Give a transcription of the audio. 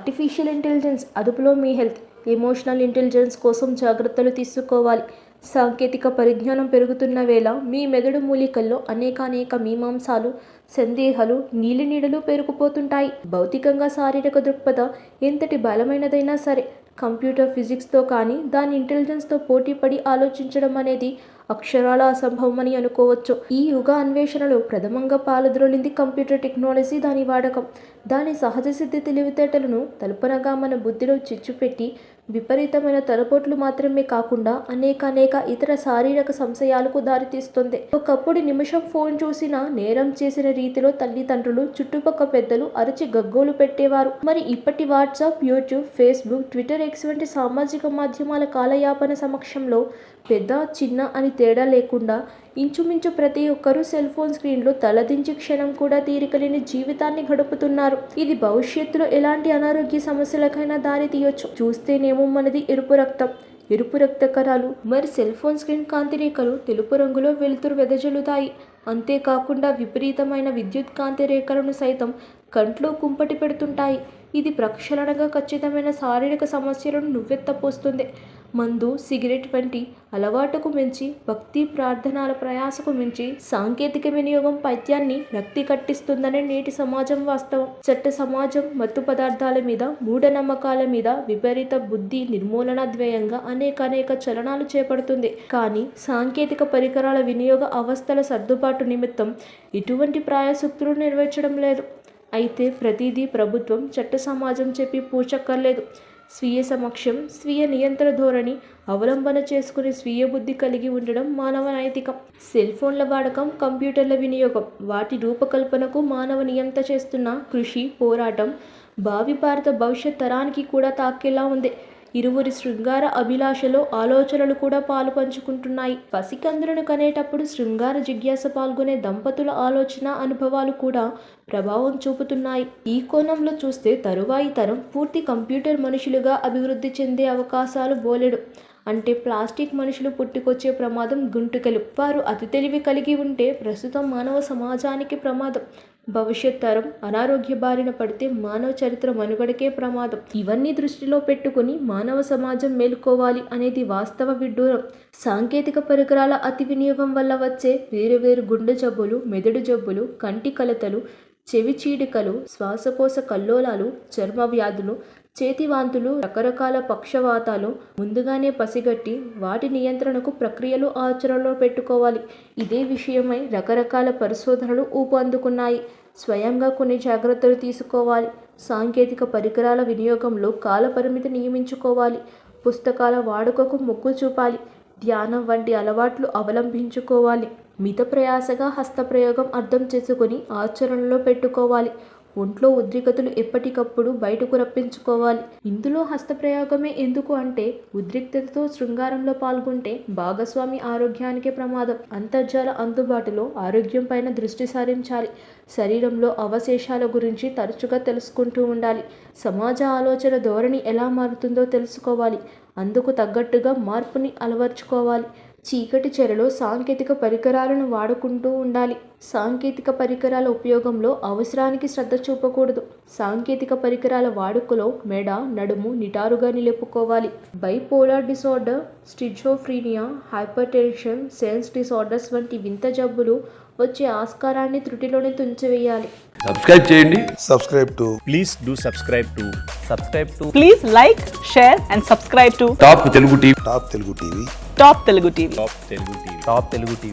Artificial intelligence అదుపులో మీ health. Emotional intelligence కోసం జాగ్రత్తలు తీసుకోవాలి. సాంకేతిక పరిజ్ఞానం పెరుగుతున్న వేళ మీ మెదడు మూలికల్లో అనేక మీమాంసాలు, సందేహాలు, నీలినీడలు పెరిగిపోతుంటాయి. భౌతికంగా శారీరక దృక్పథ ఎంతటి బలమైనదైనా సరే కంప్యూటర్ ఫిజిక్స్తో కానీ దాని ఇంటెలిజెన్స్తో పోటీపడి ఆలోచించడం అనేది అక్షరాల అసంభవమని అనుకోవచ్చు. ఈ యుగ అన్వేషణలో ప్రథమంగా పాలద్రోలింది కంప్యూటర్ టెక్నాలజీ, దాని వాడకం. దాని సహజ సిద్ధ తెలివితేటలను తల్పనగా మన బుద్ధిలో చిచ్చుపెట్టి విపరీతమైన తలపోట్లు మాత్రమే కాకుండా అనేక ఇతర శారీరక సంశయాలకు దారితీస్తుంది. ఒకప్పుడు నిమిషం ఫోన్ చూసినా నేరం చేసిన రీతిలో తల్లిదండ్రులు, చుట్టుపక్క పెద్దలు అరిచి గగ్గోలు పెట్టేవారు. మరి ఇప్పటి WhatsApp, YouTube, Facebook, Twitter, X వంటి సామాజిక మాధ్యమాల కాలయాపన సమక్షంలో పెద్ద చిన్న అని తేడా లేకుండా ఇంచుమించు ప్రతి ఒక్కరూ సెల్ ఫోన్ స్క్రీన్లో తలదించి క్షణం కూడా తీరికలేని జీవితాన్ని గడుపుతున్నారు. ఇది భవిష్యత్తులో ఎలాంటి అనారోగ్య సమస్యలకైనా దారి తీయొచ్చు. చూస్తేనేమో మనది ఎరుపు రక్త కణాలు, మరి సెల్ ఫోన్ స్క్రీన్ కాంతి రేఖలు తెలుపు రంగులో వెలుతురు వెదజల్లుతాయి. అంతేకాకుండా విపరీతమైన విద్యుత్ కాంతి రేఖలను సైతం కంట్లో కుంపటి పెడుతుంటాయి. ఇది ప్రక్షాళనగా ఖచ్చితమైన శారీరక సమస్యలను నువ్వెత్తపోస్తుంది. మందు, సిగరెట్ వంటి అలవాటుకు మించి, భక్తి ప్రార్థనల ప్రయాసకు మించి సాంకేతిక వినియోగం పైత్యాన్ని రక్తి కట్టిస్తుందనే నేటి సమాజం వాస్తవం. చట్ట సమాజం మత్తు పదార్థాల మీద, మూఢనమ్మకాల మీద విపరీత బుద్ధి నిర్మూలన ధ్యేయంగా అనేక చలనాలు చేపడుతుంది. కానీ సాంకేతిక పరికరాల వినియోగ అవస్థల సర్దుబాటు నిమిత్తం ఎటువంటి ప్రాయశక్తులు నెరవేర్చడం లేదు. అయితే ప్రతిదీ ప్రభుత్వం, చట్ట సమాజం చెప్పి పూచక్కర్లేదు. స్వీయ సమక్షం, స్వీయ నియంత్రణ ధోరణి అవలంబన చేసుకుని స్వీయ బుద్ధి కలిగి ఉండడం మానవ నైతికం. సెల్ ఫోన్ల వాడకం, కంప్యూటర్ల వినియోగం, వాటి రూపకల్పనకు మానవ నియంత చేస్తున్న కృషి, పోరాటం భావి భారత భవిష్యత్ తరానికి కూడా తాకేలా ఉంది. ఇరువురి శృంగార అభిలాషలో ఆలోచనలు కూడా పాలు పంచుకుంటున్నాయి. పసికందులను కనేటప్పుడు శృంగార జిజ్ఞాస పాల్గొనే దంపతుల ఆలోచన, అనుభవాలు కూడా ప్రభావం చూపుతున్నాయి. ఈ కోణంలో చూస్తే తరువాయి తరం పూర్తి కంప్యూటర్ మనుషులుగా అభివృద్ధి చెందే అవకాశాలు బోలెడు. అంటే ప్లాస్టిక్ మనుషులు పుట్టుకొచ్చే ప్రమాదం గుంటుకెలు. వారు అతి తెలివి కలిగి ఉంటే ప్రస్తుతం మానవ సమాజానికి ప్రమాదం. భవిష్యత్ తరం అనారోగ్య బారిన పడితే మానవ చరిత్ర మనుగడకే ప్రమాదం. ఇవన్నీ దృష్టిలో పెట్టుకుని మానవ సమాజం మేలుకోవాలి అనేది వాస్తవ విడ్డూరం. సాంకేతిక పరికరాల అతి వినియోగం వల్ల వచ్చే వేరు గుండె జబ్బులు, మెదడు జబ్బులు, కంటి కలతలు, చెవి చీడికలు, శ్వాసకోశ కల్లోలాలు, చర్మ వ్యాధులు, చేతివాంతులు, రకరకాల పక్షవాతాలు ముందుగానే పసిగట్టి వాటి నియంత్రణకు ప్రక్రియలు ఆచరణలో పెట్టుకోవాలి. ఇదే విషయమై రకరకాల పరిశోధనలు ఊపందుకున్నాయి. స్వయంగా కొన్ని జాగ్రత్తలు తీసుకోవాలి. సాంకేతిక పరికరాల వినియోగంలో కాల పరిమితి నియమించుకోవాలి. పుస్తకాల వాడుకకు మొగ్గు చూపాలి. ధ్యానం వంటి అలవాట్లు అవలంబించుకోవాలి. మిత ప్రయాసగా హస్తప్రయోగం అర్థం చేసుకొని ఆచరణలో పెట్టుకోవాలి. ఒంట్లో ఉద్రిక్తతలు ఎప్పటికప్పుడు బయటకు రప్పించుకోవాలి. ఇందులో హస్తప్రయోగమే ఎందుకు అంటే ఉద్రిక్తతతో శృంగారంలో పాల్గొంటే భాగస్వామి ఆరోగ్యానికే ప్రమాదం. అంతర్జాల అందుబాటులో ఆరోగ్యం పైన దృష్టి సారించాలి. శరీరంలో అవశేషాల గురించి తరచుగా తెలుసుకుంటూ ఉండాలి. సమాజ ఆలోచన ధోరణి ఎలా మారుతుందో తెలుసుకోవాలి. అందుకు తగ్గట్టుగా మార్పుని అలవర్చుకోవాలి. చీకటి చెరలో సాంకేతిక పరికరాలను వాడుకుంటూ ఉండాలి. సాంకేతిక పరికరాల ఉపయోగంలో అవసరానికి శ్రద్ధ చూపకూడదు. సాంకేతిక పరికరాల వాడుకలో మెడ, నడుము నిటారుగా నిలుపుకోవాలి. Bipolar disorder, schizophrenia, hypertension, sense disorders వంటి వింత జబ్బులు వచ్చే ఆస్కారాన్ని త్రుటిలోనే తుంచివేయాలి. సబ్స్క్రైబ్ చేయండి. Please do subscribe to. Please like, share and subscribe to top Telugu TV. Top Telugu TV. Top Telugu TV.